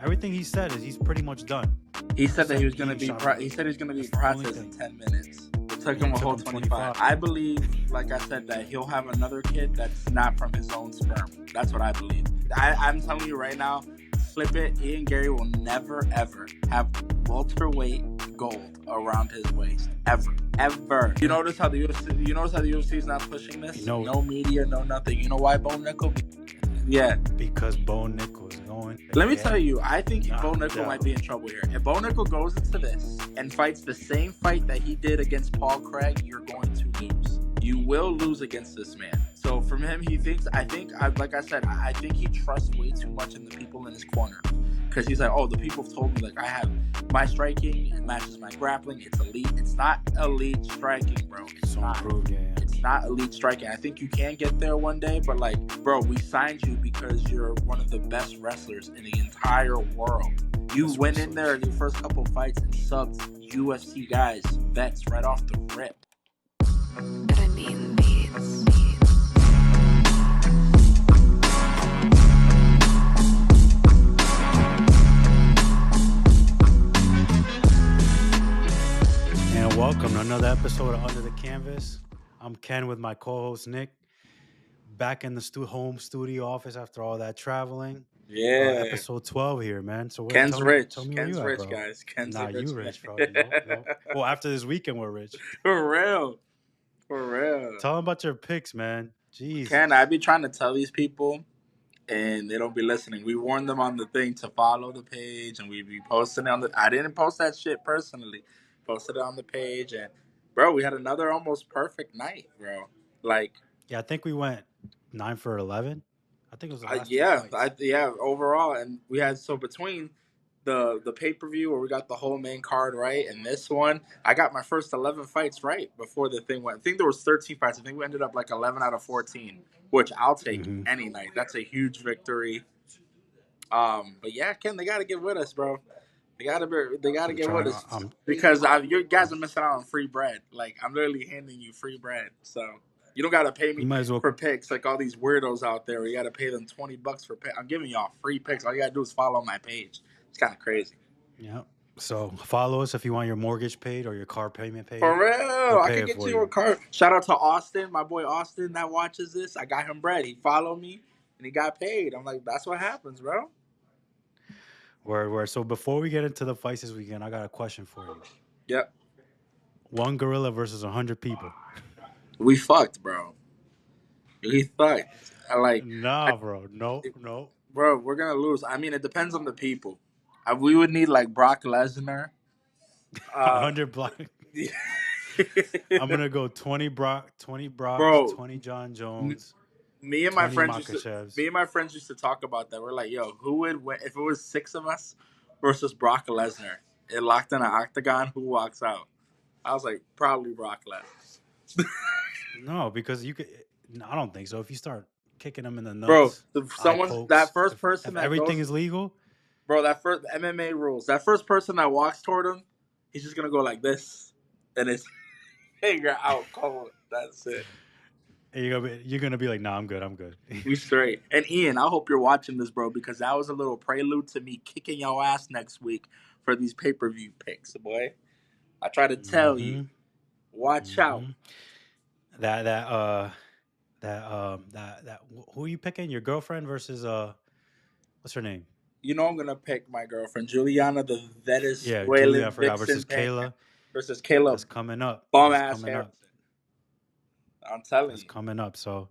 Everything he said is he's pretty much done. He said that he was Except gonna be. shot fight. He said he was gonna be That's the only Prates in thing. 10 minutes. It took Yeah, him it a took whole him 25. 25. I believe, like I said, that he'll have another kid that's not from his own sperm. That's what I believe. I'm telling you right now, flip it. Ian Garry will never ever have welterweight gold around his waist. Ever. You notice how the UFC is not pushing this? No media, no nothing. You know why, Bo Nickal? Yeah. Because Bo Nickal is going. Let me tell you, I think Bo Nickal might be in trouble here. If Bo Nickal goes into this and fights the same fight that he did against Paul Craig, you're going to lose. You will lose against this man. So from him, like I said, I think he trusts way too much in the people in his corner. Because he's like, oh, the people have told me, like, I have my striking, it matches my grappling, it's elite. It's not elite striking, bro. It's not. It's not elite striking. I think you can get there one day, but, like, bro, we signed you because you're one of the best wrestlers in the entire world. You went in there in your first couple fights and subbed UFC guys, vets, right off the rip. But I mean beats. And welcome to another episode of Under the Canvas. I'm Ken with my co-host Nick, back in the home studio office after all that traveling. Yeah. Episode 12 here, man. So Ken's rich. Tell me Ken's where you rich, at, bro. guys. Ken's Nah, rich, you rich, bro. No. Well, after this weekend, we're rich. For real. Tell them about your picks, man. Jeez. Ken, I be trying to tell these people, and they don't be listening. We warned them on the thing to follow the page, and we be posting it on the. I didn't post that shit personally. Posted it on the page, and bro, we had another almost perfect night, bro. Like, yeah, I think we went 9 for 11. I think it was the last yeah, two fights. overall, and we had between the pay per view where we got the whole main card right, and this one, I got my first 11 fights right before the thing went. I think there was 13 fights. I think we ended up like 11 out of 14, which I'll take any night. That's a huge victory. But yeah, Ken, they gotta get with us, bro. They gotta get with us because you guys are missing out on free bread. Like, I'm literally handing you free bread, so you don't gotta pay me for picks like all these weirdos out there. You gotta pay them $20 for pick. I'm giving y'all free picks. All you gotta do is follow my page. It's kind of crazy. Yeah. So follow us if you want your mortgage paid or your car payment paid. For real, I can get you a car. Shout out to Austin, my boy Austin that watches this. I got him bread. He followed me and he got paid. I'm like, that's what happens, bro. Word. So before we get into the fights this weekend, I got a question for you. Yep. One gorilla versus 100 people. We fucked, bro. We fucked. Bro. No. Bro, we're gonna lose. I mean, it depends on the people. We would need like Brock Lesnar. 100 Brock. I'm gonna go 20 Brock, 20 Brocks, bro, 20 John Jones. Me and my friends used to talk about that. We're like, yo, who would win if it was 6 of us versus Brock Lesnar? It locked in an octagon. Who walks out? I was like, probably Brock Lesnar. No, because you could. I don't think so. If you start kicking them in the nuts, bro, everything is legal. Bro, that first MMA rules. That first person that walks toward him, he's just gonna go like this, and it's finger out cold. That's it. And you're gonna be like, nah, I'm good. We straight. And Ian, I hope you're watching this, bro, because that was a little prelude to me kicking your ass next week for these pay-per-view picks, boy. I try to tell you, watch out. That who are you picking? Your girlfriend versus what's her name? You know I'm gonna pick my girlfriend, Juliana the Venezuelan. Yeah, Julia, I forgot, versus Kayla. Versus Caleb. That's coming up. Bum ass Harrison. I'm telling you. That's coming up. So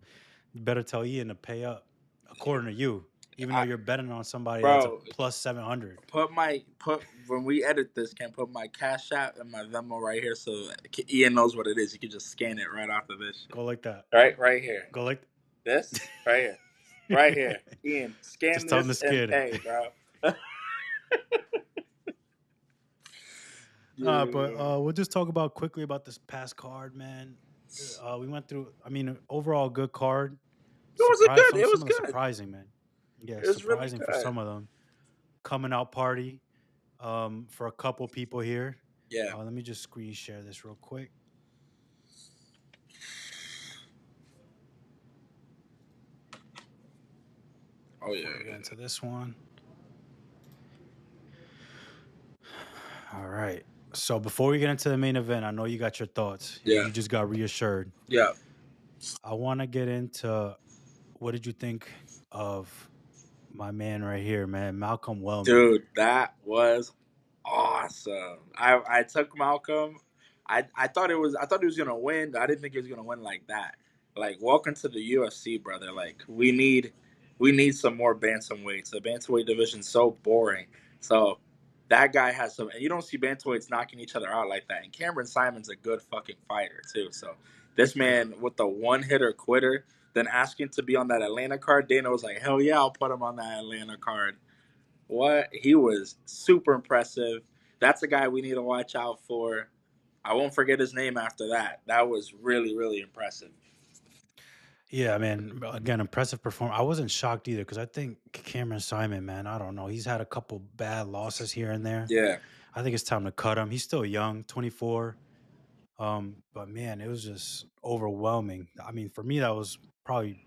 you better tell Ian to pay up according to you. Even though you're betting on somebody that's a plus 700. When we edit this, can put my Cash App and my Venmo right here so Ian knows what it is. You can just scan it right after this. Go like that. Right here. Go like this. Right here. Right here. Ian, scan just tell him to this scan and pay, bro. But we'll just talk quickly about this past card, man. We went through. I mean, overall good card. It was good. Surprising, man. Yeah, it was surprising really for some of them. Coming out party, for a couple people here. Yeah. Let me just screen share this real quick. Oh yeah. Get into this one. So before we get into the main event, I know you got your thoughts. Yeah. You just got reassured. Yeah. I want to get into what did you think of my man right here, man, Malcolm Wellman. Dude, that was awesome. I took Malcolm. I thought he was gonna win. But I didn't think he was gonna win like that. Like, welcome to the UFC, brother. Like, we need some more bantamweights. The bantamweight division's so boring. So that guy has some, and you don't see bantamweights knocking each other out like that. And Cameron Simon's a good fucking fighter too. So this man with the one hitter quitter, then asking to be on that Atlanta card, Dana was like, hell yeah, I'll put him on that Atlanta card. What? He was super impressive. That's a guy we need to watch out for. I won't forget his name after that. That was really, really impressive. Yeah, man. Again, impressive performance. I wasn't shocked either because I think Cameron Simon, man, I don't know. He's had a couple bad losses here and there. Yeah. I think it's time to cut him. He's still young, 24. But man, it was just overwhelming. I mean, for me, that was probably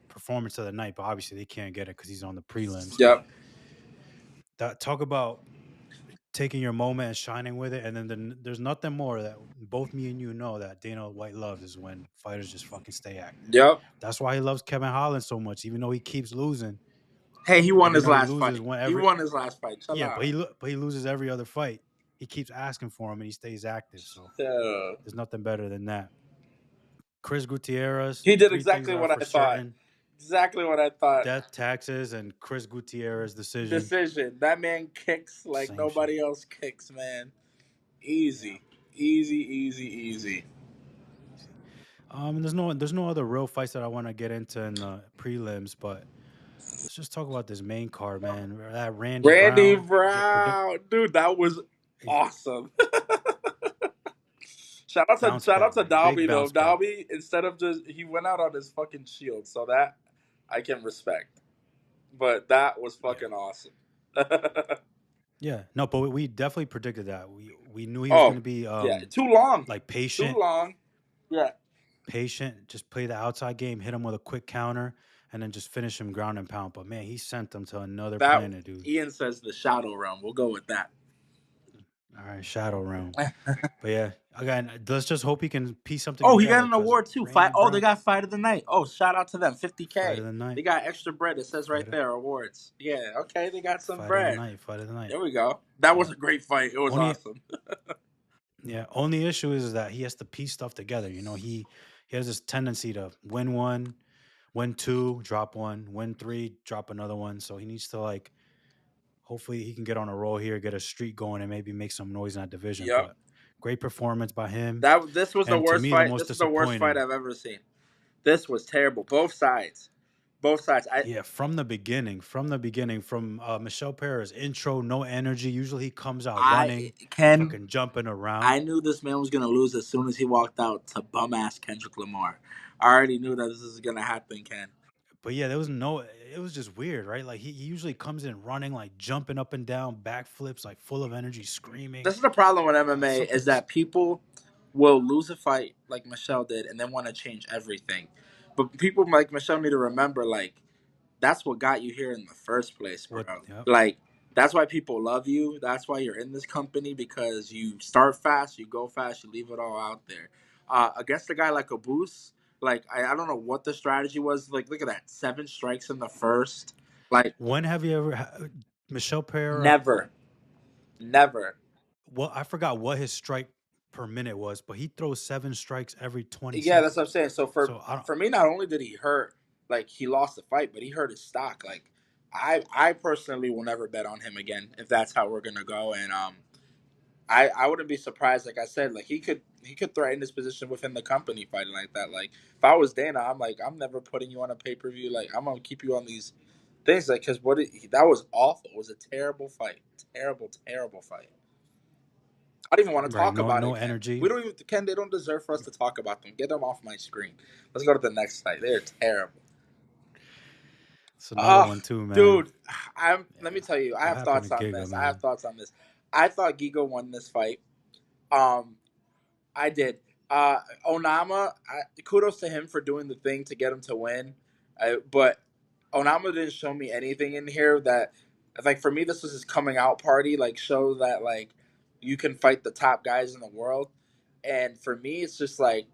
performance of the night. But obviously, they can't get it because he's on the prelims. Yep. That talk about taking your moment and shining with it, and then there's nothing more that both me and you know that Dana White loves is when fighters just fucking stay active. Yep. That's why he loves Kevin Holland so much, even though he keeps losing. Hey, he won Even his though he last loses fight. one He every won his last fight. Chill yeah, out. but he loses every other fight. He keeps asking for him and he stays active. So Yeah. there's nothing better than that. Chris Gutierrez, He did three things exactly that are what for I thought. certain: Exactly what I thought. death, taxes, and Chris Gutierrez decision. Decision. That man kicks like Same shit. nobody else kicks, man. Yeah. Easy. Easy, easy, easy. Easy. There's no other real fights that I want to get into in the prelims, but let's just talk about this main card, man. That Randy Randy Brown get predict Brown. Dude, that was a awesome. bounce Shout out back, to man. Big Dalby though. bounce back. Dalby, instead of just he went out on his fucking shield, so that I can respect. But that was Yeah. fucking awesome. Yeah. No, but we definitely predicted that. We knew he was Oh gonna be yeah, too long, like too patient, long. Yeah, just play the outside game, hit him with a quick counter, and then just finish him ground and pound. But man, he sent them to another that planet, dude. Ian says the shadow realm. We'll go with that. All right, Shadow Realm. But yeah, again, let's just hope he can piece something Oh, he got together an because award too. Randy They Brown, got fight of the night. Oh, shout out to them. fight 50K. of the night, They got extra bread. It says right fight of, there, awards. Yeah, okay, they got some fight of the bread. night, fight of the night. There we go. That was Yeah. a great fight. It was Only awesome. only issue is that he has to piece stuff together. He has this tendency to win one, win two, drop one, win three, drop another one. So he needs to like hopefully he can get on a roll here, get a streak going, and maybe make some noise in that division. Yep. But great performance by him. This was the And to worst me, the fight. most This is the worst fight disappointing. I've ever seen. This was terrible. Both sides. Both sides. Yeah, from the beginning, from Michelle Perez's intro, no energy. Usually he comes out running, Ken, fucking jumping I around. knew this man was gonna lose as soon as he walked out to bum ass Kendrick Lamar. I already knew that this was gonna happen, Ken. But yeah, it was just weird, right? Like he usually comes in running, like jumping up and down, backflips, like full of energy, screaming. This is the problem with MMA is Something's that people will lose a fight like Michelle did and then want to change everything. But people like Michelle need to remember, like, that's what got you here in the first place, bro. what yep. Like, that's why people love you. That's why you're in this company, because you start fast, you go fast, you leave it all out there. Against a guy like a Boost, like, I don't know what the strategy was. Like, look at that, 7 strikes in the first. Like, When have you ever Michelle Pereira? never. Well, I forgot what his strike per minute was, but he throws 7 strikes every 20 Yeah, that's what I'm seconds. saying. So So I don't. for me, not only did he hurt, like he lost the fight, but he hurt his stock. Like I personally will never bet on him again if that's how we're gonna go. And I wouldn't be surprised. Like I said, like he could threaten his position within the company fighting like that. Like if I was Dana, I'm like, I'm never putting you on a pay per view. Like I'm gonna keep you on these things. Like because that was awful. It was a terrible fight. Terrible, terrible fight. I don't even want to Right, talk about no it, Ken. energy. We don't even, Ken. They don't deserve for us to talk about them. Get them off my screen. Let's go to the next fight. They're terrible. It's another one too, man. Dude, let me Yeah. tell you, I What have happened thoughts to on Giga, this. I have man? thoughts on this. I thought Giga won this fight. Um, I did. Onama, kudos to him for doing the thing to get him to win. But Onama didn't show me anything in here that, like, for me, this was his coming out party. Like, show that, like, you can fight the top guys in the world. And for me, it's just like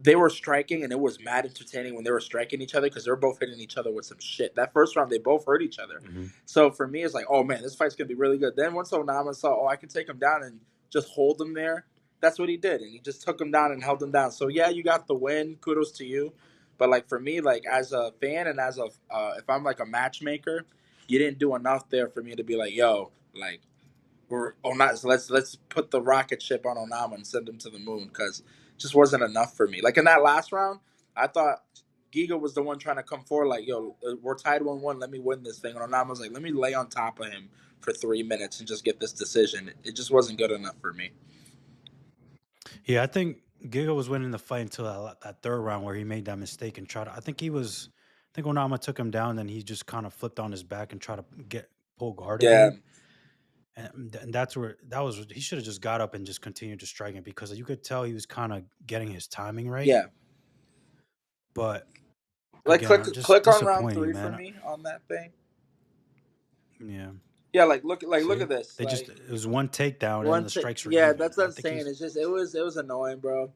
they were striking, and it was mad entertaining when they were striking each other because they're both hitting each other with some shit. That first round, they both hurt each other. Hmm. So for me, it's like, oh man, this fight's gonna be really good. Then once Onama saw, oh, I can take him down and just hold him there, that's what he did, and he just took him down and held him down. So yeah, you got the win. Kudos to you. But like for me, like as a fan and as a if I'm like a matchmaker, you didn't do enough there for me to be like, yo, like we're not let's put the rocket ship on Onama and send him to the moon because it just wasn't enough for me. Like in that last round, I thought Giga was the one trying to come forward, like, yo, we're tied 1-1, let me win this thing. And Onama was like, let me lay on top of him for 3 minutes and just get this decision. It just wasn't good enough for me. Yeah, I think Giga was winning the fight until that third round where he made that mistake and tried to. I think he was. I think Onama took him down, then he just kind of flipped on his back and tried to get pull guard Yeah, again. And that's where that was. He should have just got up and just continued to strike it because you could tell he was kind of getting his timing right. yeah. But Like again, I'm just click on round disappointing, 3 for man. me on that thing. Yeah. Yeah, look at See, this. they just Like it was one takedown and One, the strikes were yeah, even. that's what I I'm think saying. he's. It was annoying, bro.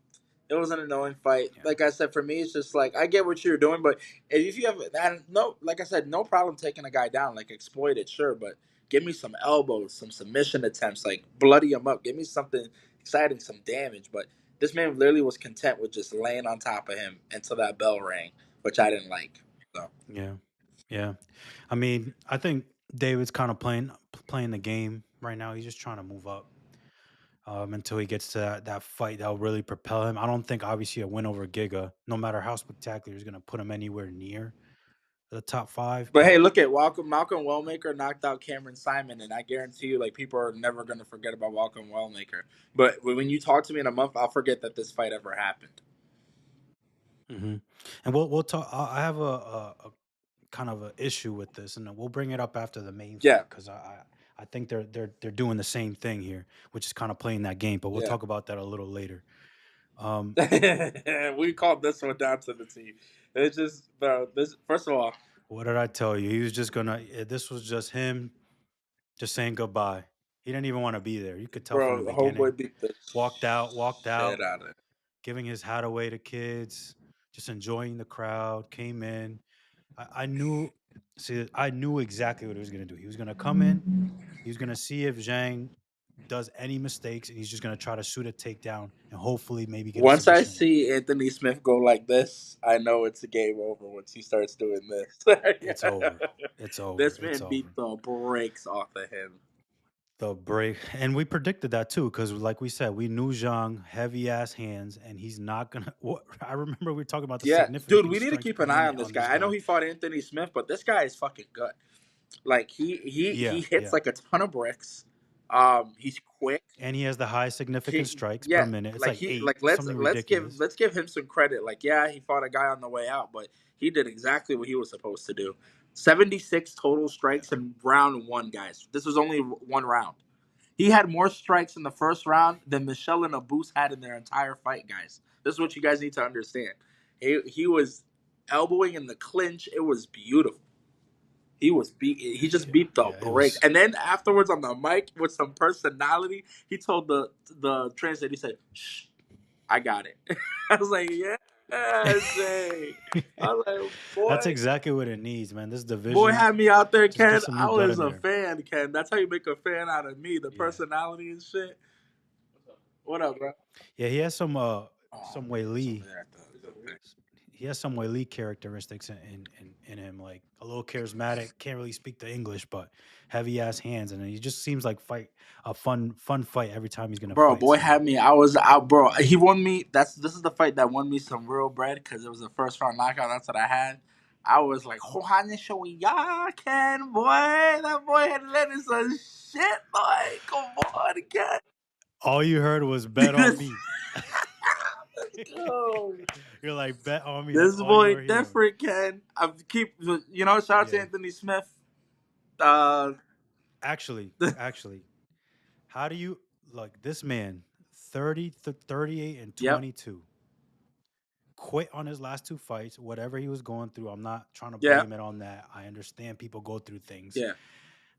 It was an annoying fight. Yeah. Like I said, for me, it's just like I get what you're doing, but if you have and no, like I said, no problem taking a guy down, like exploit it, sure, but give me some elbows, some submission attempts, like bloody him up. Give me something exciting, some damage. But this man literally was content with just laying on top of him until that bell rang, which I didn't like. So Yeah. Yeah. I mean, I think David's kind of playing the game right now. He's just trying to move up until he gets to that fight that'll really propel him. I don't think obviously a win over Giga, no matter how spectacular, is going to put him anywhere near the top five. But hey, But look at Malcolm Wellmaker knocked out Cameron Simon, and I guarantee you, like people are never gonna forget about Malcolm Wellmaker. But when you talk to me in a month, I'll forget that this fight ever happened. hmm and we'll talk. I have a kind of a issue with this, and we'll bring it up after the main Yeah, fight because I think they're doing the same thing here, which is kind of playing that game. But we'll yeah. talk about that a little later. Um, We called this one down to the T. It's just, bro. This first of all, what did I tell you? He was just gonna. This was just him just saying goodbye. He didn't even want to be there. You could tell from the bro, homeboy beginning. beat the Walked shit out, out of it. giving his hat away to kids, just enjoying the crowd. Came in. I knew. See, I knew exactly what he was gonna do. He was gonna come in. He was gonna see if Zhang does any mistakes, and he's just gonna try to shoot a takedown and hopefully maybe get a Once I submission win. see Anthony Smith go like this, I know it's a game over. Once he starts doing this, It's over. It's over. this It's man beat over. the brakes off of him. The break, and we predicted that too, because like we said, we knew Zhang heavy ass hands, and he's not gonna. What I remember, we were talking about the Yeah, dude, significant we need to strikes keep per an eye minute on this on this guy. I know guy. he fought Anthony Smith, but this guy is fucking good. Like he Yeah, hits yeah, like a ton of bricks. He's quick. and he has the high significant strikes per Yeah, minute. It's like like he eight, like something ridiculous. let's give him some credit. Like yeah, he fought a guy on the way out, but he did exactly what he was supposed to do. 76 total Yeah, strikes in round one, guys. This was only one round. He had more strikes in the first round than Michelle and Abus had in their entire fight, guys. This is what you guys need to understand. He was elbowing in the clinch. It was beautiful. He was beat. He just yeah, beat the yeah. It brakes. was And then afterwards on the mic with some personality, he told the translator. He said, "Shh, I got it." I was like, "Yeah, Jay." I was like, That's "Boy, exactly what it needs, man. This boy, division, had me out there, just get Ken. some I new blood was in a there. fan, Ken. That's how you make a fan out of me. The Yeah, personality and shit. What up, bro? yeah. He has Oh some man, Way it's over Lee. there at the. He has some Way Lee characteristics in him, like a little charismatic. Can't really speak the English, but heavy ass hands, and he just seems like fight a fun fight every time he's gonna Bro, fight. boy So had me. I was out, bro. He won me. This is the fight that won me some real bread because it was a first round knockout. That's what I had. I was like, Johannes Ken, boy. That boy had let in some shit, boy. Come on, again. all you heard was bet on Let's me. go. You're like bet on me. That's This all you boy were hearing. different, Ken. I keep, shout out to Yeah. Anthony Smith. Uh, Actually, how do you like this man? 38 and yep, 22. Quit on his last two fights, whatever he was going through. I'm not trying to yeah, blame it on that. I understand people go through things. yeah.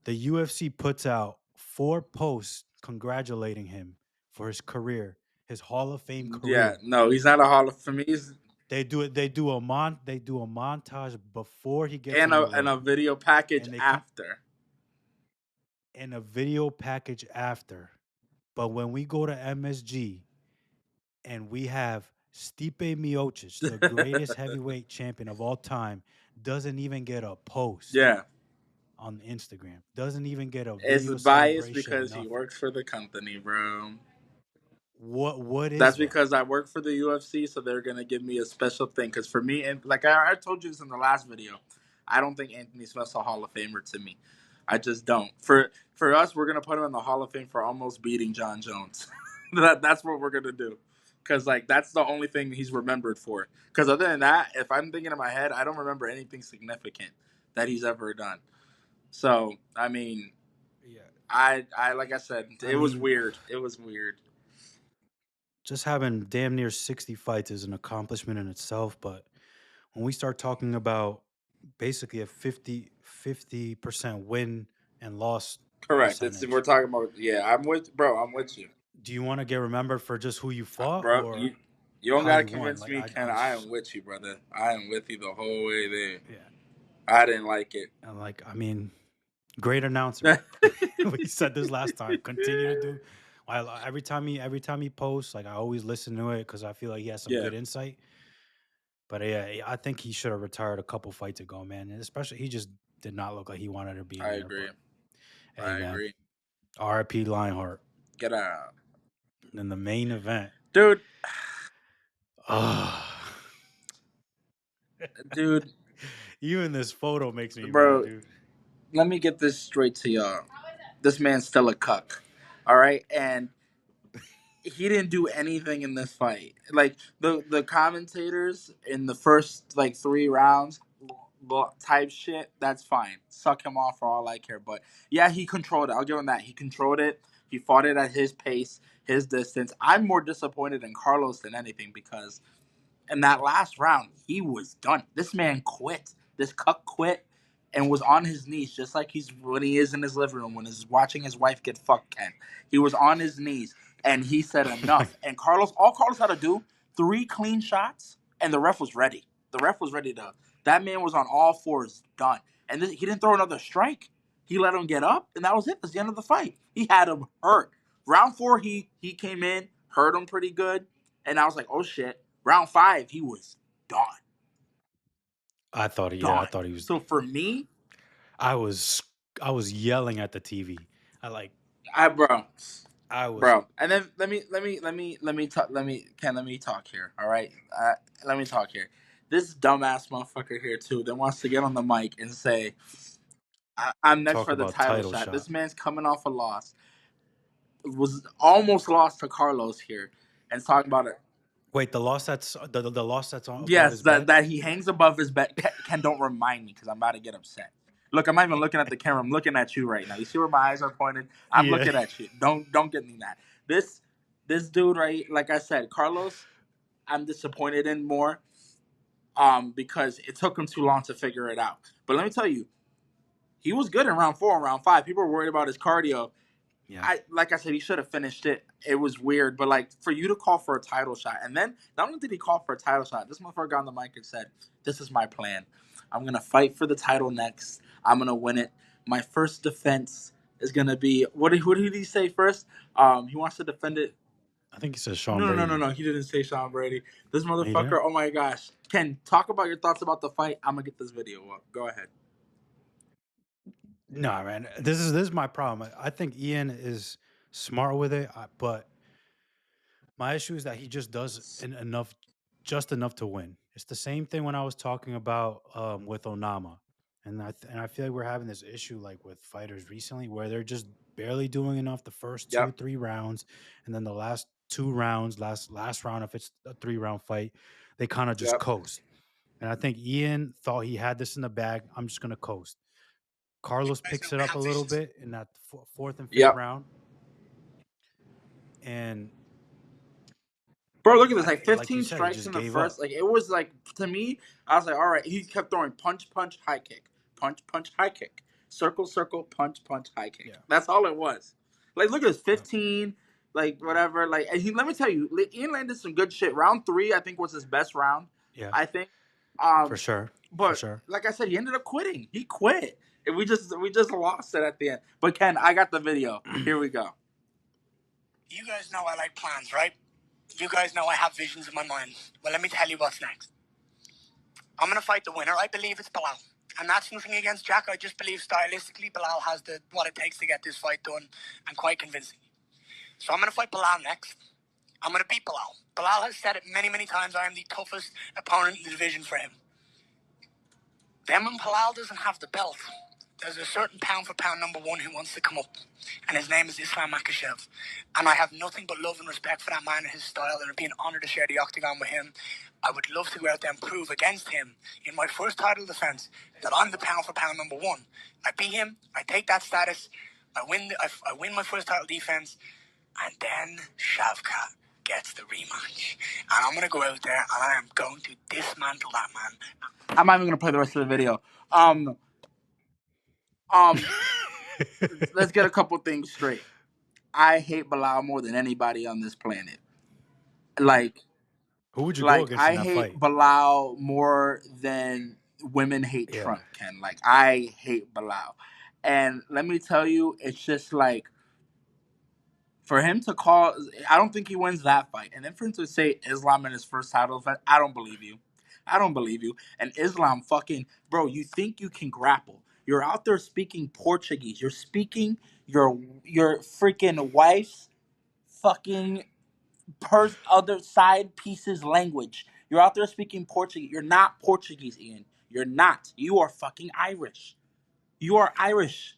The UFC puts out 4 posts congratulating him for his career, his Hall of Fame Yeah, career. no, he's not a Hall of for me. He's They do it. They do a montage before he gets and in the a ring, video package and they come after. in a video package after. But when we go to MSG and we have Stipe Miocic, the greatest heavyweight champion of all time, doesn't even get a post Yeah, on Instagram, doesn't even get a it's video biased celebration, because he nothing. works for the company, bro. What That's is that? because I work for the UFC, so they're gonna give me a special thing. Because for me, and like I told you this in the last video, I don't think Anthony Smith's a Hall of Famer to me. I just don't. For us, we're gonna put him in the Hall of Fame for almost beating John Jones. That's what we're gonna do. Because like that's the only thing he's remembered for. Because other than that, if I'm thinking in my head, I don't remember anything significant that he's ever done. So I mean, Yeah, I like I said, I it was mean, weird. It was weird. just having damn near 60 fights is an accomplishment in itself. But when we start talking about basically a 50% win and loss Correct. We're percentage, talking about I'm with bro. I'm with you, do you want to get remembered for just who you fought bro. or You don't how gotta you won? convince Like me, Ken. I am with you, brother. I am with you the whole way there. yeah, I didn't like it. and like I mean, great announcer. We said this last time. Continue to do. Every time he posts, like I always listen to it because I feel like he has some Yeah, good insight. But yeah, I think he should have retired a couple fights ago, man. And especially he just did not look like he wanted to be in I there. agree. But hey, I man, agree. R.I.P. Lionheart Get out, in the main event. dude. Ah, Dude, even this photo makes me mad, bro. dude. Let me get this straight to y'all. This man's still a cuck. All right, and he didn't do anything in this fight. Like the commentators in the first like 3 rounds, type shit. That's fine. Suck him off for all I care. But yeah, he controlled it. I'll give him that. He controlled it. He fought it at his pace, his distance. I'm more disappointed in Carlos than anything because in that last round, he was done. This man quit. This cuck quit and was on his knees, just like he's when he is in his living room when he's watching his wife get fucked. Ken, he was on his knees and he said enough. And all Carlos had to do, 3 clean shots, and the ref was ready. The ref was ready to. That man was on all fours, done. And he didn't throw another strike. He let him get up, and that was it. That's the end of the fight. He had him hurt. Round 4, he came in, hurt him pretty good, and I was like, oh shit. Round 5, he was done. I Done. thought he was. So for me, I was, I was yelling at the TV. I like, I bro, I was bro. And then let me talk here. All right, let me talk here. This dumbass motherfucker here too that wants to get on the mic and say I'm next talk for the about title title shot. This shot. man's coming off a loss. Was almost lost to Carlos here, and talking about it. Wait, the loss that's on above Yes, his that bed. he hangs above his bed. Ken, don't remind me because I'm about to get upset. Look, I'm not even looking at the camera. I'm looking at you right now. You see where my eyes are pointed? I'm Yeah. looking at you. Don't get me mad. This dude right, like I said, Carlos, I'm disappointed in more because it took him too long to figure it out. But let me tell you, he was good in round 4 and round 5. People were worried about his cardio. Yeah. I like I said, he should have finished it. It was weird, but like for you to call for a title shot, and then not only did he call for a title shot, this motherfucker got on the mic and said, "This is my plan. I'm gonna fight for the title next. I'm gonna win it. My first defense is gonna be what did he say first? He wants to defend it. I think he says No, Sean no, no, no, Brady. no. He didn't say Sean Brady. This He didn't. motherfucker. Oh my gosh. Ken, talk about your thoughts about the fight. I'm gonna get this video up. Go ahead. No, man. This is my problem. I think Ian is smart with it, but my issue is that he just does enough, just enough to win. It's the same thing when I was talking about with Onama, and I feel like we're having this issue like with fighters recently where they're just barely doing enough the first two Yep. three rounds, and then the last 2 rounds, last round if it's a 3 round fight, they kind of just Yep. coast. And I think Ian thought he had this in the bag. I'm just gonna coast. Carlos picks it up a little bit in that fourth and fifth Yep. round, and Bro, look at this. Like like you 15 said, he strikes just in the gave first. up. Like it was like to me, I was like, all right. He kept throwing punch, punch, high kick, punch, punch, high kick, circle, circle, punch, punch, high kick. Yeah. That's all it was. Like, look at this, 15, like, whatever. Like, and let me tell you, Ian landed some good shit. Round 3, I think, was his best round. Yeah, I think. for sure, for But sure. like I said, he ended up quitting. He quit, and we just lost it at the end. But Ken, I got the video. Here we go. You guys know I like plans, right? You guys know I have visions in my mind. Well, let me tell you what's next. I'm going to fight the winner. I believe it's Bilal. And that's nothing against Jack. I just believe stylistically Bilal has what it takes to get this fight done, and quite convincing. So I'm going to fight Bilal next. I'm going to beat Bilal. Bilal has said it many, many times. I am the toughest opponent in the division for him. Then when Bilal doesn't have the belt, there's a certain pound-for-pound number one who wants to come up, and his name is Islam Makhachev. And I have nothing but love and respect for that man and his style, and it'd be an honor to share the octagon with him. I would love to go out there and prove against him in my first title defense that I'm the pound-for-pound number one. I beat him, I take that status, I win my first title defense, and then Shavkat gets the rematch. And I'm going to go out there, and I am going to dismantle that man. I'm not even gonna play the rest of the video. Let's get a couple things straight. I hate Bilal more than anybody on this planet. Like, Who would you go against in I that hate fight? Bilal more than women hate Trump, Ken. Like, I hate Bilal. And let me tell you, it's just like, for him to call, I don't think he wins that fight. And then for him to say Islam in his first title fight, I don't believe you. I don't believe you. And Islam fucking, bro, you think you can grapple. You're out there speaking Portuguese. You're speaking your freaking wife's fucking other side piece's language. You're out there speaking Portuguese. You're not Portuguese, Ian. You're not. You are fucking Irish. You are Irish.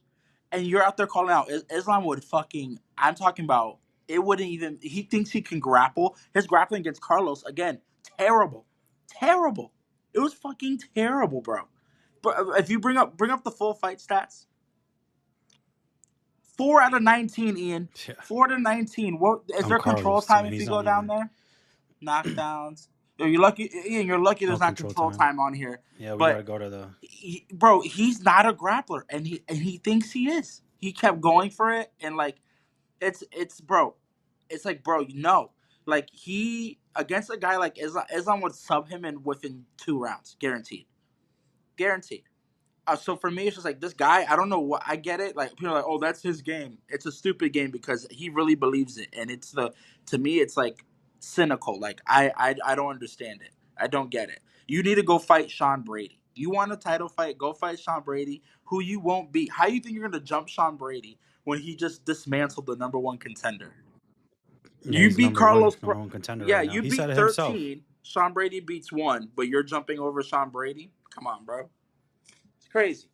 And you're out there calling out. Islam would fucking, I'm talking about, it wouldn't even, he thinks he can grapple. His grappling against Carlos, again, terrible. Terrible. It was fucking terrible, bro. But if you bring up the full fight stats, 4 out of 19, Ian. Yeah. 4 out of 19. What is there control Carlos, time too. if He's you not go down even... there? Knockdowns. You're lucky, Ian. You're lucky there's No not control control time. time on here. Yeah, we But gotta go to the... bro, he's not a grappler, and he thinks he is. He kept going for it, and like, it's bro, it's like, bro, no, like, he against a guy like Islam would sub him in within 2 rounds, guaranteed. So for me, it's just like, this guy, I don't know what, I get it. Like, people are like, oh, that's his game. It's a stupid game because he really believes it, and to me, it's like cynical. Like, I don't understand it. I don't get it. You need to go fight Sean Brady. You want a title fight? Go fight Sean Brady, who you won't beat. How you think you're gonna jump Sean Brady when he just dismantled the number one contender? Yeah, You he's beat number Carlos. one contender Yeah, right now. you He said beat it himself. 13. Sean Brady beats 1, but you're jumping over Sean Brady? Come on, bro. It's crazy.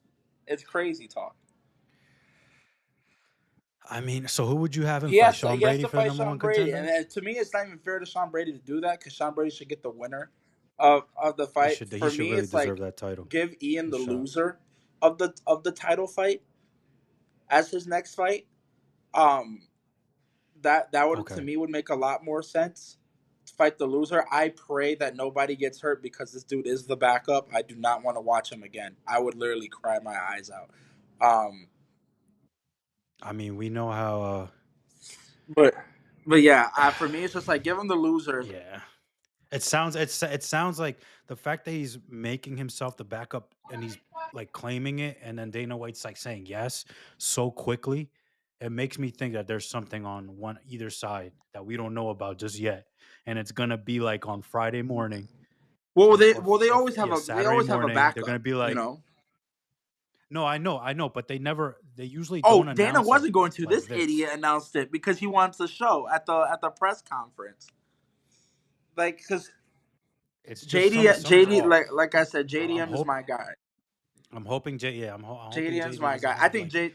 It's crazy talk. I mean, so who would you have him He fight? has to Sean he has Brady to for the fight number Sean one Brady, contender? and to me, it's not even fair to Sean Brady to do that because Sean Brady should get the winner of the He fight. should For me, really it's deserve like, that title. give Ian The the shot. loser of the title fight as his next fight. Um, that would, to Okay. me, would make a lot more sense. To fight the loser. I pray that nobody gets hurt because this dude is the backup. I do not want to watch him again. I would literally cry my eyes out. I mean, we know how... But yeah, for me, it's just like, give him the loser. Yeah. It sounds like the fact that he's making himself the backup and he's like claiming it, and then Dana White's like saying yes so quickly. It makes me think that there's something on either side that we don't know about just yet, and it's gonna be like on Friday morning, Well, and they always have Saturday a morning. They're backup, gonna be you like, know. no, I know, but they usually Oh, don't Dana announce it wasn't going to. like This this. idiot announced it because he wants a show at the press conference. Like, because It's just something's JD, off. like I said, I'm JDM is hope my guy. I'm hoping I'm hoping JDM's JD my doesn't guy. I have think like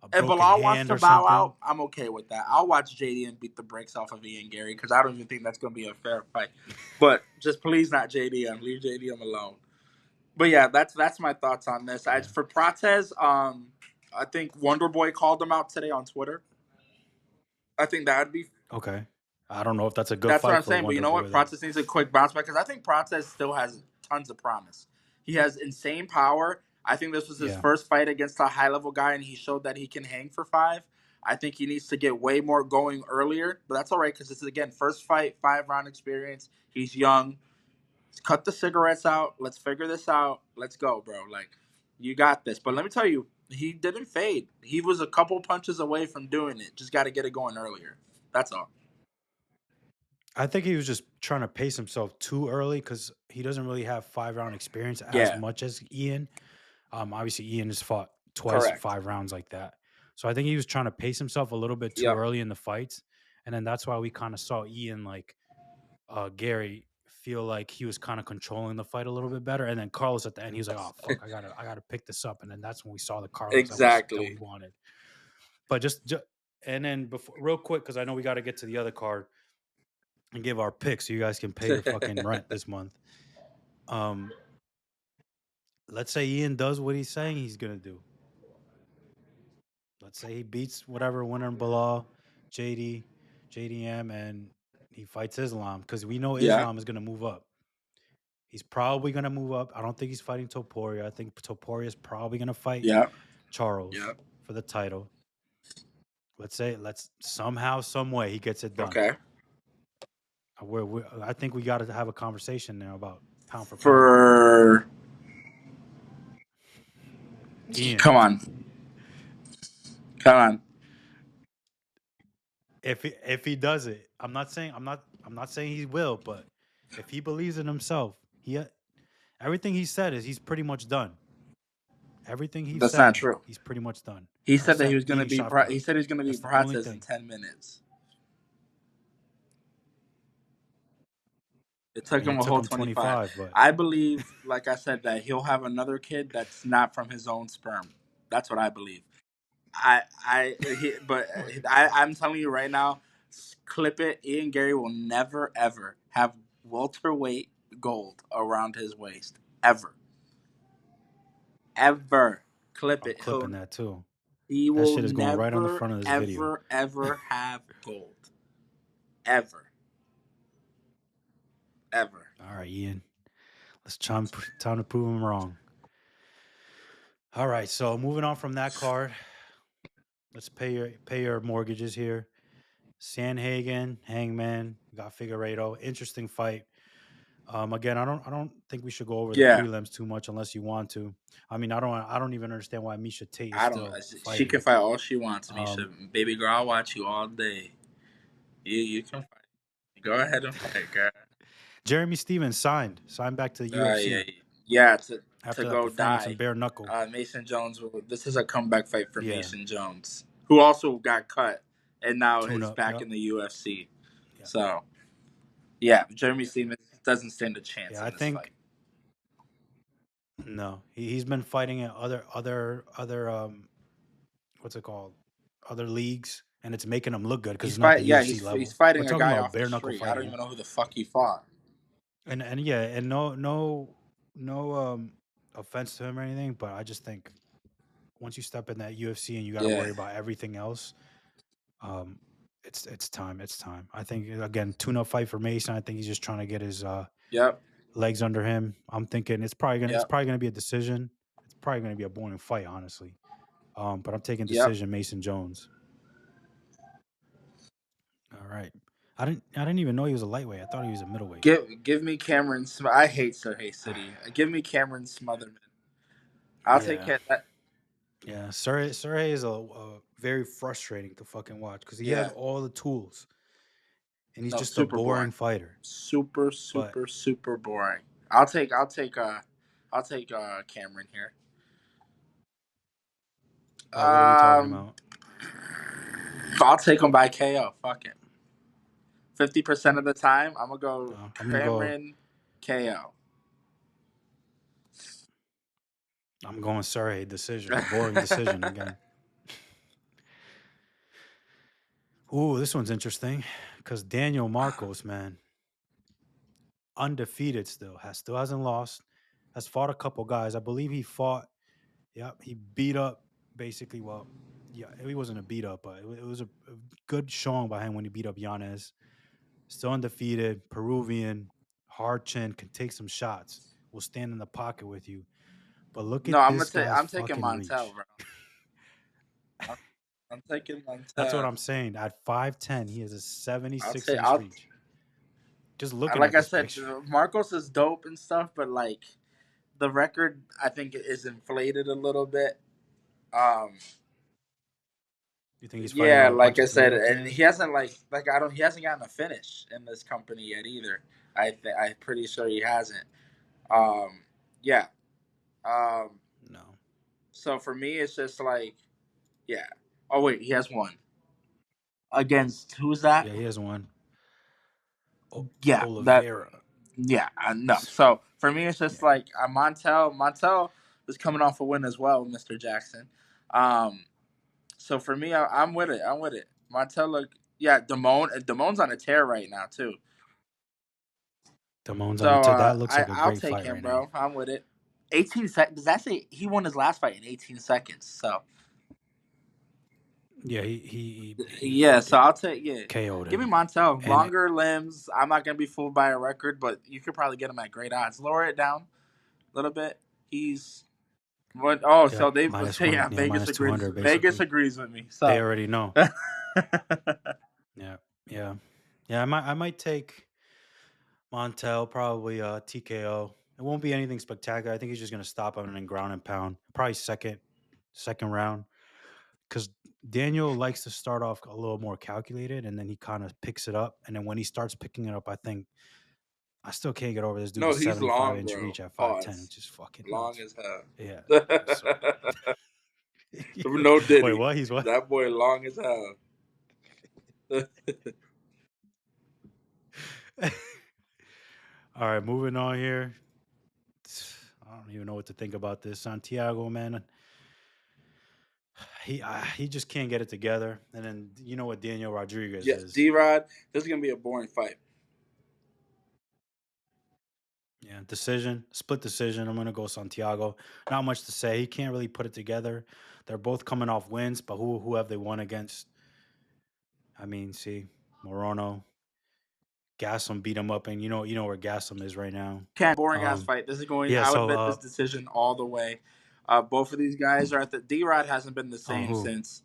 a if broken Bilal wants hand to or bow something. out, I'm okay with that. I'll watch JDM beat the brakes off of Ian Garry because I don't even think that's going to be a fair fight. But just please not JDM. Leave JDM alone. But yeah, that's my thoughts on this. Yeah. For Prates, I think Wonder Boy called him out today on Twitter. I think that would be. Okay. I don't know if that's a good That's what fight I'm for saying. But you Wonder know Boy what? though. Prates needs a quick bounce back because I think Prates still has tons of promise. He has insane power. I think this was his Yeah. first fight against a high level guy, and he showed that he can hang for 5. I think he needs to get way more going earlier, but that's all right because it's again first fight, 5 round experience. He's young. Cut the cigarettes out. Let's figure this out. Let's go, bro. Like you got this. But let me tell you, he didn't fade. He was a couple punches away from doing it. Just got to get it going earlier. That's all. I think he was just trying to pace himself too early because he doesn't really have 5 round experience as Yeah, much as Ian. Obviously, Ian has fought twice correct. 5 rounds like that. So I think he was trying to pace himself a little bit too Yep, early in the fights, and then that's why we kind of saw Ian like Garry feel like he was kind of controlling the fight a little bit better, and then Carlos at the end he was like, "Oh fuck, I gotta pick this up," and then that's when we saw the Carlos that we exactly. wanted. But just and then before real quick because I know we got to get to the other card and give our picks so you guys can pay your fucking rent this month. Um, let's say Ian does what he's saying he's gonna do. Let's say he beats whatever winner in Bilal, JD, JDM, and he fights Islam because we know Yeah, Islam is gonna move up. He's probably gonna move up. I don't think he's fighting Topuria. I think Topuria is probably gonna fight yeah, Charles yeah. for the title. Let's somehow, some way he gets it done. Okay. I think we got to have a conversation now about pound for pound. For Ian, come on, come on. if he does it, I'm not saying he will, but if he believes in himself, everything he said is he's pretty much done. Everything he That's not said, true. he's pretty much done. He said that he Except was gonna beating be. Shavkat. He said he was gonna be That's the only Prates in thing. 10 minutes. It took And him it a took whole him 25. 25, but I believe, like I said, that he'll have another kid that's not from his own sperm. That's what I believe. I'm telling you right now, clip it. Ian Garry will never ever have welterweight gold around his waist ever, ever. Clip I'm it. clipping that too. He That will shit is going right on the never, front of this video. ever, ever have gold, ever, ever. All right, Ian. Let's time to prove him wrong. All right, so moving on from that card, let's pay your mortgages here. Sanhagen, Hangman, we got Figueredo. Interesting fight. Again, I don't think we should go over the Yeah, prelims too much unless you want to. I mean, I don't even understand why Misha Tate is I don't. still She can fighting. fight all she wants, Misha. Um, Baby girl, I'll watch you all day. You can fight. Go ahead and fight, girl. Jeremy Stevens signed back to the Yeah, UFC yeah. To after that go performance in die. bare knuckle. Mason Jones. This is a comeback fight for Yeah, Mason Jones, who also got cut and now tune is up. back Yep. in the UFC. Yeah, So yeah, Jeremy Stevens doesn't stand a chance yeah. I in this fight. think no. He's been fighting at other what's it called? Other leagues, and it's making him look good because He's it's not the fight. Yeah, UFC he's level. We're fighting a talking guy about off the bare knuckle street. I don't fighting even here. know who the fuck he fought. And yeah, and no offense to him or anything, but I just think once you step in that UFC and you got to Yeah. worry about everything else, um, it's time. It's time. I think again, tune-up fight for Mason. I think he's just trying to get his Yep. legs under him. I'm thinking it's Yep. probably gonna be a decision. It's probably gonna be a boring fight, honestly. But I'm taking Yep. decision Mason Jones. All right. I didn't even know he was a lightweight. I thought he was a middleweight. Give me Cameron. I hate Sirhay City. Give me Cameron Smotherman. I'll take Yeah. it. Yeah, Surrey is a very frustrating to fucking watch because he has Yeah. all the tools and he's No, just a super boring. boring fighter. Super, But super, super boring. I'll take Cameron here. what are we talking Um, about? I'll take him by KO. Fuck it. 50% of the time, I'm gonna go I'm gonna go. Cameron KO. I'm going Surrey decision, boring decision again. Ooh, this one's interesting because Daniel Marcos, man, undefeated still hasn't lost, has fought a couple guys. I believe he fought. Yeah, he beat up basically. Well, yeah, he wasn't a beat up, but it was a good showing by him when he beat up Yanez. Still undefeated, Peruvian, hard chin, can take some shots. Will stand in the pocket with you. But look No, at this guy's I'm taking fucking Montel, reach. bro. I'm taking That's what Montel. I'm saying. At 5'10", he has a I'll 76 take. inch I'll reach. Just looking like at I this said, picture. Marcos is dope and stuff, but like the record, I think is inflated a little bit. Um, You think he's fighting yeah, a like bunch I of said, tomato and cans? he hasn't like I don't he hasn't gotten a finish in this company yet either. I'm pretty sure he hasn't. Um, yeah. Um, No. so for me, it's just like yeah. Oh wait, he has one against who's that? Yeah, he has one. Yeah, that Oliveira. yeah. No, so for me, it's just Yeah. like Montel. Montel is coming off a win as well, Mr. Jackson. Um, so for me, I'm with it. I'm with it. Montel, look, yeah, Damone's on a tear right now too. Damone's on So it too. That looks like a I'll great take fight him, right now. bro. I'm with it. 18 seconds. Does that say he won his last fight in 18 seconds? So Yeah, he yeah, so fucking I'll take yeah. KO'd Give me him. Montel. And Longer limbs. I'm not gonna be fooled by a record, but you could probably get him at great odds. Lower it down a little bit. He's what? Oh, yeah, so they minus one. yeah. Yeah, Vegas minus agrees. 200 Vegas basically. agrees with me. They So already know. Yeah, yeah, yeah. I might take Montel probably TKO. It won't be anything spectacular. I think he's just gonna stop him and then ground and pound. Probably second round. Because Daniel likes to start off a little more calculated, and then he kind of picks it up. And then when he starts picking it up, I think I still can't get over this dude no, with he's 75 long, inch bro. reach at 5'10", Pause. which is fucking Long nuts. as hell. Yeah. So No wait, Diddy. what? He's what? That boy long as hell. All right, moving on here. I don't even know what to think about this Santiago man. He just can't get it together. And then you know what Daniel Rodriguez Yeah, is. D Rod. This is gonna be a boring fight. Yeah, decision, split decision. I'm gonna go Santiago. Not much to say. He can't really put it together. They're both coming off wins, but who have they won against? I mean, see, Morono, Gaslam beat him up, and you know where Gaslam is right now. Can't boring ass Um, fight. This is going. yeah. I would So, bet this decision all the way. Both of these guys are at the D Rod hasn't been the on same who? since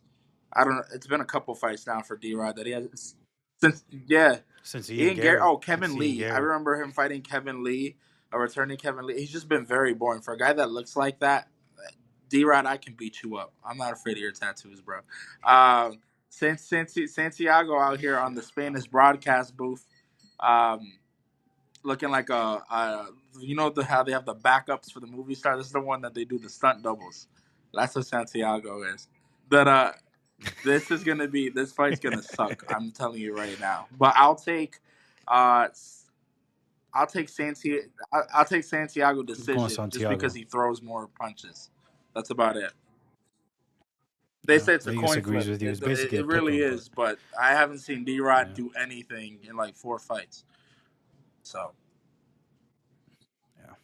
I don't know. It's been a couple fights now for D Rod that he has since yeah. Since he and Ian Garry. Gary. Oh, Since Kevin he and Lee. I Gary. remember him fighting Kevin Lee, a returning Kevin Lee. He's just been very boring for a guy that looks like that. D Rod, I can beat you up. I'm not afraid of your tattoos, bro. Santiago out here on the Spanish broadcast booth, um, looking like how they have the backups for the movie star. This is the one that they do the stunt doubles. That's what Santiago is. But this fight's gonna suck. I'm telling you right now. But uh I'll take Santiago I'm going decision just because Santiago. he throws more punches. That's about it. They Yeah, say it's a Vegas coin agrees flip. with you. It's basically It a pick really 'em, but is, but I haven't seen D Rod yeah, do anything in like 4 fights. So, yeah.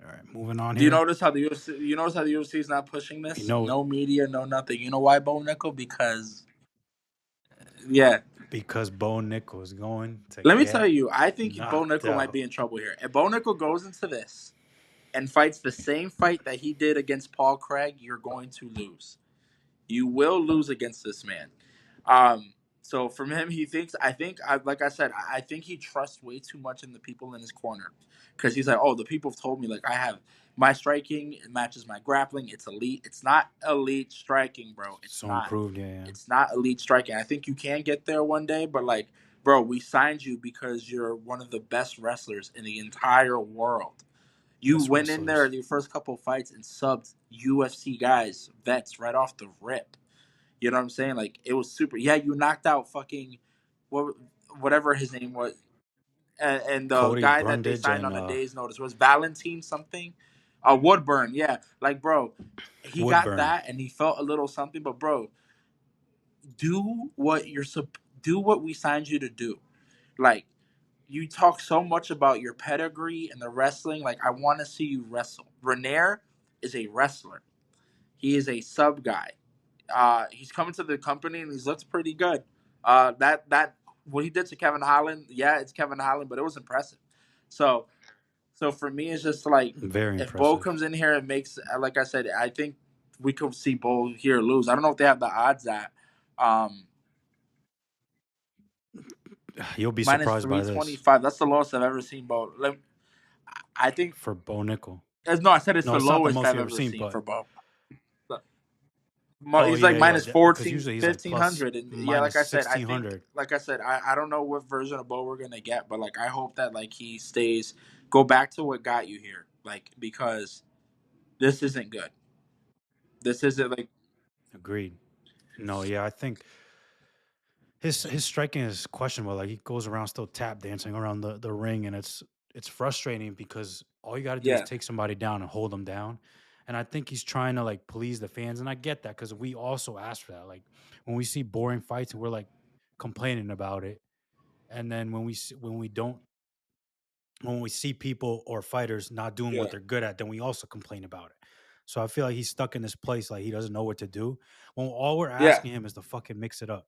All right, moving on do you here. notice how the UFC? You notice how the UFC is not pushing You this? know, No media, no nothing. You know why, Bo Nickel? Because yeah. because Bo Nickel is going to Let me tell get you, I think Bo knocked Nickel might out. be in trouble here. If Bo Nickel goes into this and fights the same fight that he did against Paul Craig, you're going to lose. You will lose against this man. So from him, he thinks. Like I said, I think he trusts way too much in the people in his corner, because he's like, oh, the people have told me like I have my striking it matches my grappling. It's elite. It's not elite striking, bro. It's So not. improved, yeah, yeah. It's not elite striking. I think you can get there one day, but like, bro, we signed you because you're one of the best wrestlers in the entire world. You Best went in there wrestlers. in your first couple fights and subbed UFC guys, vets, right off the rip. You know what I'm saying? Like it was super. Yeah, you knocked out fucking what, whatever his name was, and the Cody guy that they Brundage signed and on a day's notice was Valentine something. Woodburn. Yeah, like bro, he got Woodburn. that and he felt a little something. But bro, do what do what we signed you to do. Like you talk so much about your pedigree and the wrestling. Like I want to see you wrestle. Renair is a wrestler. He is a sub guy. He's coming to the company and he's looks pretty good. That what he did to Kevin Holland, yeah, it's Kevin Holland, but it was impressive. So so for me, it's just like Very if Bo impressive. comes in here and makes, like I said, I think we could see Bo here lose. I don't know if they have the odds at You'll be minus surprised by this 325. That's the lowest I've ever seen Bo. I think for Bo Nickel. no, I said it's No, the it's not the lowest most I've you ever ever seen, seen but for Bo. oh He's like yeah, minus because 14, usually he's like plus 1500. And yeah, minus like I said, I think, 1600. like I said, I don't know what version of Bo we're gonna get, but like I hope that like he stays, go back to what got you here, like because this isn't good. This isn't like Agreed. No, yeah, I think his striking is questionable. Like he goes around still tap dancing around the ring, and it's frustrating because all you got to do is yeah, take somebody down and hold them down. And I think he's trying to like please the fans, and I get that because we also ask for that. Like when we see boring fights, and we're like complaining about it, and then when we don't when we see people or fighters not doing what yeah, they're good at, then we also complain about it. So I feel like he's stuck in this place, like he doesn't know what to do. When all we're yeah, asking him is to fucking mix it up.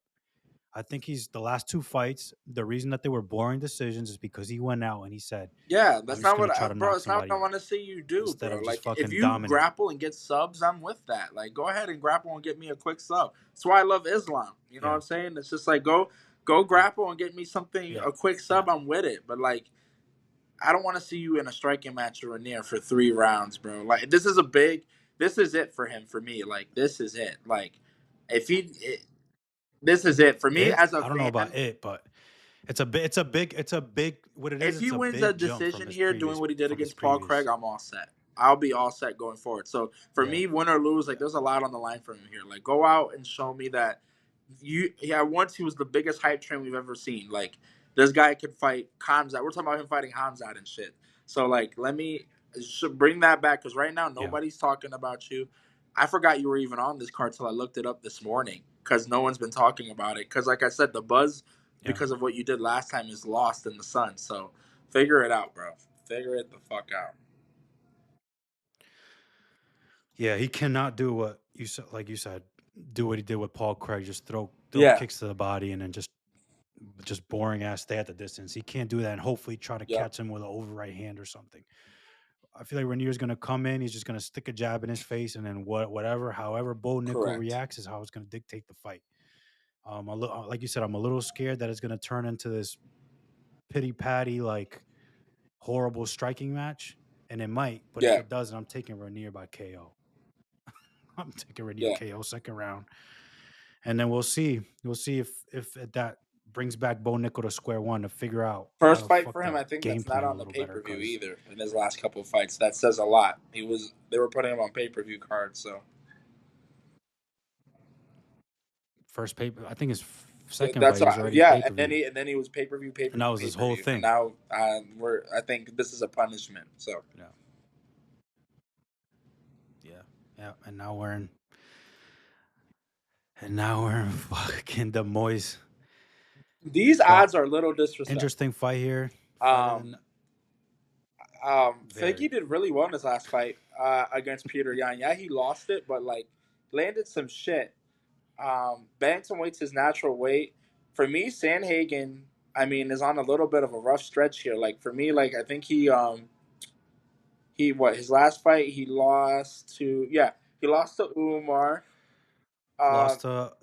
I think he's the last two fights. The reason that they were boring decisions is because he went out and he said, yeah. "I'm That's just not gonna what try to bro. knock It's not what somebody I out," want to see you do, instead bro. of just Like if fucking you dominate. grapple and get subs, I'm with that. Like go ahead and grapple and get me a quick sub. That's why I love Islam. You know what Yeah, I'm saying? It's just like go yeah, grapple and get me something, yeah, a quick yeah. sub. I'm with it. But like I don't want to see you in a striking match or near for 3 rounds, bro. Like this is it for him. For me, like this is it. Like if this is it for me It. as a I don't know fan. about it, but it's a big. What it is, If he it's a wins a big jump decision here, doing what he did from his against Paul Craig, previous. I'm all set. I'll be all set going forward. So for Yeah, me, win or lose, like yeah, there's a lot on the line for him here. Like go out and show me that yeah, once he was the biggest hype train we've ever seen. Like this guy could fight Hamzat. We're talking about him fighting Hamzat and shit. So like let me bring that back because right now yeah, nobody's talking about you. I forgot you were even on this card till I looked it up this morning because no one's been talking about it. Because like I said, the buzz yeah. because of what you did last time is lost in the sun. So figure it out, bro. Figure it the fuck out. Yeah, he cannot do what you said. Like you said, do what he did with Paul Craig. Just throw Yeah. kicks to the body and then just boring ass stay at the distance. He can't do that and hopefully try to Yep. catch him with an over right hand or something. I feel like Rainier's gonna come in. He's just gonna stick a jab in his face, and then however Bo Nickel Correct. reacts is how it's gonna dictate the fight. Like you said, I'm a little scared that it's gonna turn into this pity patty like horrible striking match, and it might. But if Yeah. it doesn't, I'm taking Rainier by KO. I'm taking Rainier Yeah. KO second round, and then we'll see. We'll see if that brings back Bo Nickel to square one to figure out how First to fight fuck for him, I that think game that's not plan a on the little pay better. per view Because either. In his last couple of fights, that says a lot. They were putting him on pay per view cards. So first paper, I think his yeah, second that's fight, he was already yeah. pay per view, And then he was pay per view, pay per and that view, was pay his per whole view, and thing. now we're. I think this is a punishment. So Yeah, yeah, yeah. And now we're in fucking the Moise. these But odds are a little disrespectful. interesting fight here. Fight of the Um, Figgy very. did really well in his last fight against Peter Yan. Yeah, he lost it, but like landed some shit. Bantamweight's his natural weight. For me, Sanhagen, I mean, is on a little bit of a rough stretch here. Like for me, like I think he what his last fight he lost to Umar. Um, Lost to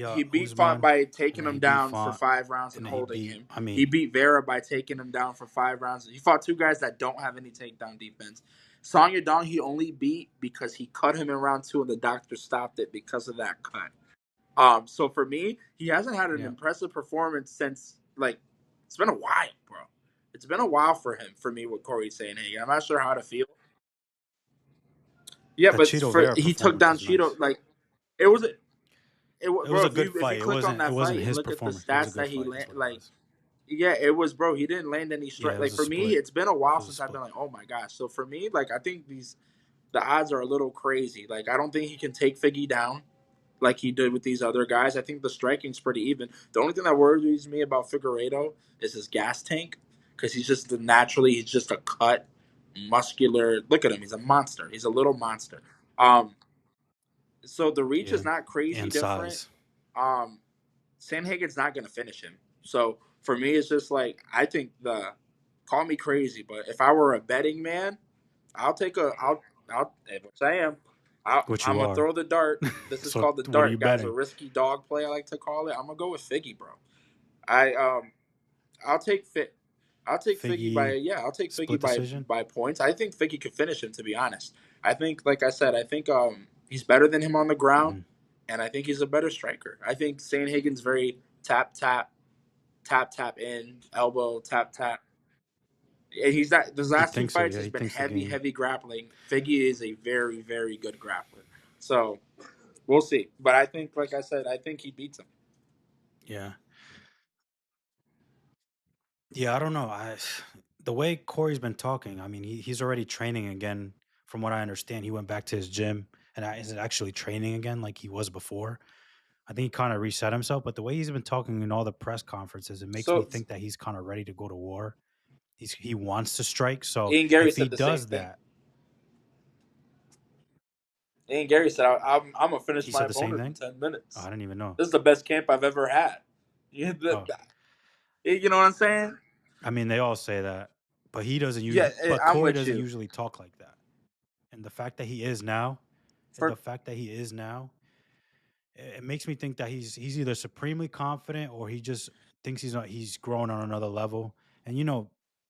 he beat Font Usman, by and taking then he him beat down for Font, 5 rounds and and then he holding beat. him. I He mean, beat Vera by taking him down for 5 rounds. He fought two guys that don't have any takedown defense. Song Yadong he only beat because he cut him in round 2 and the doctor stopped it because of that cut. So for me, he hasn't had an yeah, impressive performance since like it's been a while, bro. It's been a while for him. For me, what Cory's saying, hey, I'm not sure how to feel. Yeah, the but Cheeto for Vera he took performance down is nice. Cheeto like it was It was bro. a good If you fight. It click on wasn't. It that wasn't fight and his look at the performance. It was a stats good that he fight. Is land what it like was. yeah, it was bro. He didn't land any Yeah, strike. it Like was a for me, split. it's been a It while was a since I've been split. like, oh my gosh. So for me, like I think the odds are a little crazy. Like I don't think he can take Figgy down like he did with these other guys. I think the striking's pretty even. The only thing that worries me about Figueiredo is his gas tank because he's just a cut, muscular. Look at him, he's a monster. He's a little monster. Um, so the reach Yeah, is not crazy and different. size. Um, Sanhagen's not going to finish him. So for me, it's just like I think the call me crazy, but if I were a betting man, I'll take a I'll if I am. Which I'm you gonna are. throw the dart. This is So called the what are you dart, guys. A betting? risky dog play, I like to call it. I'm gonna go with Figgy, bro. I I'll take Fit. I'll take Figgy by Figgy I'll take Figgy split decision. by points. I think Figgy could finish him. To be honest, I think, like I said, I think he's better than him on the ground, Hmm. and I think he's a better striker. I think Sandhagen's very tap in, elbow tap tap. And he's not. Those He last two thinks so. fights Yeah, has he been thinks the game. heavy grappling. Figgy is a very good grappler. So we'll see. But I think, like I said, I think he beats him. Yeah. Yeah, I don't know. The way Corey's been talking, I mean, he's already training again. From what I understand, he went back to his gym and is actually training again like he was before. I think he kind of reset himself. But the way he's been talking in all the press conferences, it makes me So think that he's kind of ready to go to war. He wants to strike. So Ian Garry if he said the same does thing. that, Ian Garry said, I'm gonna he finish my said the same opponent in thing. 10 minutes. I didn't even know. This is the best camp I've ever had. You, Oh, you know what I'm saying? I mean, they all say that, but he doesn't Yeah, usually. But I'm Corey with doesn't you. usually talk like that. And the fact that he is now, For it makes me think that he's either supremely confident or he just thinks he's growing on another level. And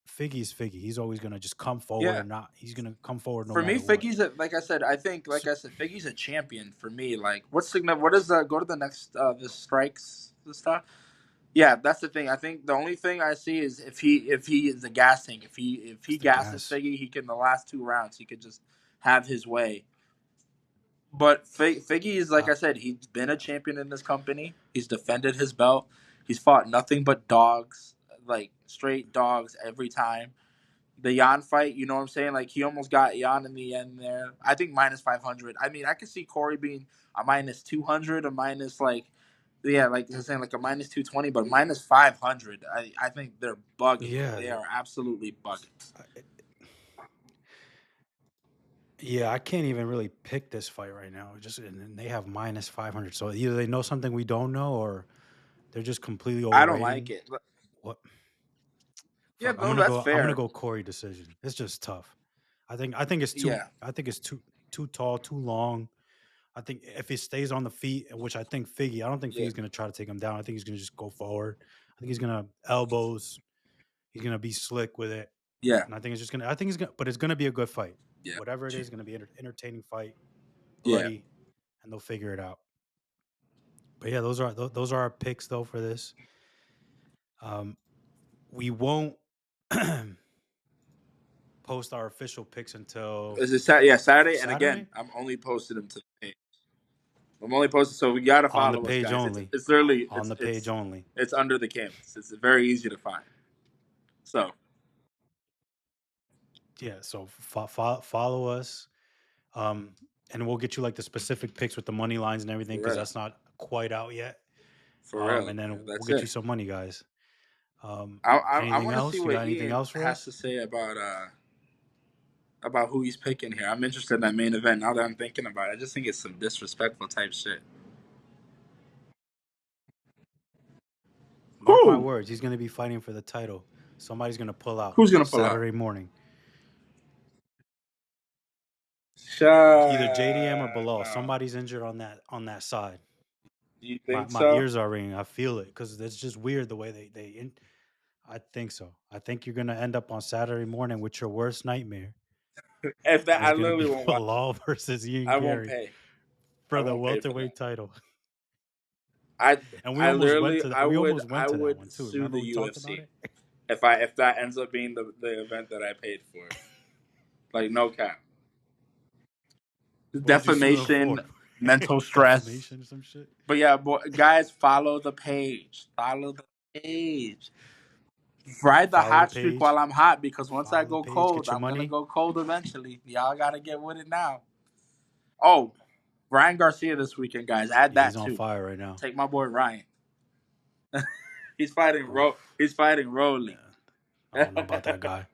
Figgy's Figgy. He's always gonna just come forward yeah, and not. He's gonna come forward no for me, matter what. Figgy's like I said. I think, like So, I said, Figgy's a champion for me. Like, what's significant? What is the go to the next the strikes the stuff? Yeah, that's the thing. I think the only thing I see is if he is a gas tank. If it's he the gasses gas. Figgy, he can the last 2 rounds he could just have his way. But Figgy is, like I said, he's been a Yeah, champion in this company. He's defended his belt. He's fought nothing but dogs, like straight dogs every time. The Jan fight, you know what I'm saying? Like, he almost got Jan in the end there. I think minus 500. I mean, I could see Cory being a minus 200, a minus like you're saying, like a minus 220, but minus 500. I think they're bugging. yeah, They are absolutely bugging. I- yeah. I can't even really pick this fight right now. Just and they have minus 500. So either they know something we don't know, or they're just completely I don't like overrating. it. What? Yeah, Fuck. no, that's I'm gonna fair. go Corey decision. It's just tough. I think it's too. Yeah, I think it's too tall, too long. I think if he stays on the feet, which I think Figgy, I don't think yeah, Figgy's gonna try to take him down. I think he's gonna just go forward. I think he's gonna elbows. He's gonna be slick with it, yeah, and I think it's just gonna. I think he's gonna, but it's gonna be a good fight. yeah, Whatever it is, gonna be entertaining fight, yeah. bloody, and they'll figure it out. But yeah, those are our picks though for this. Um, we won't post our official picks until Is it Yeah, Saturday? And again, Saturday I'm only posting them to the page. I'm only posting, so we gotta on the follow us, page guys. only. It's literally On the page only. it's under the canvas. It's very easy to find. So Yeah, so follow us, um, and we'll get you like the specific picks with the money lines and everything for because real, that's not quite out yet. for real. And Yeah, then we'll that's get you it. some money, guys. I Anything want to see else? You what got anything Ian else for has us? to say about who he's picking here. I'm interested in that main event. Now that I'm thinking about it, I just think it's some disrespectful type shit. Mark my Who? words, he's going to be fighting for the title. Somebody's going to pull out Who's gonna pull out? Saturday morning, either JDM or below. No. Somebody's injured on that side. You My think my so? ears are ringing. I feel it because it's just weird the way they. I think so. I think you're going to end up on Saturday morning with your worst nightmare. If that, And I it's going to literally be won't watch. Bilal versus Ian I won't Gary pay. I for the won't pay for welterweight that. title. I And we I almost went literally to that. We almost I went to that would one too. sue Remember the we talked about UFC it? if that ends up being the event that I paid for. Like, no cap. What would you sue them Defamation, for? mental stress. Defamation or some shit? But yeah, guys, follow the page. Follow the page. Ride the Follow the hot streak while page. I'm hot, because once I Follow the go page. cold, Get your I'm gonna money. go cold eventually. Y'all gotta get with it now. Oh, Ryan Garcia this weekend, guys. Add Yeah, he's that on too. fire right now. Take my boy Ryan. Oof. He's fighting Yeah, Rolly. I don't know about that guy.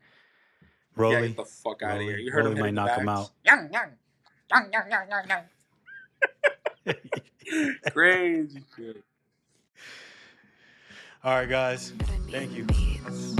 Yeah, get Rolly. the fuck out of here. Rolly. You heard him Rolly might hitting the knock him bags? out. Young, young. Young, young, young, young, young. Crazy shit. All right, guys. But I Thank mean you. beats.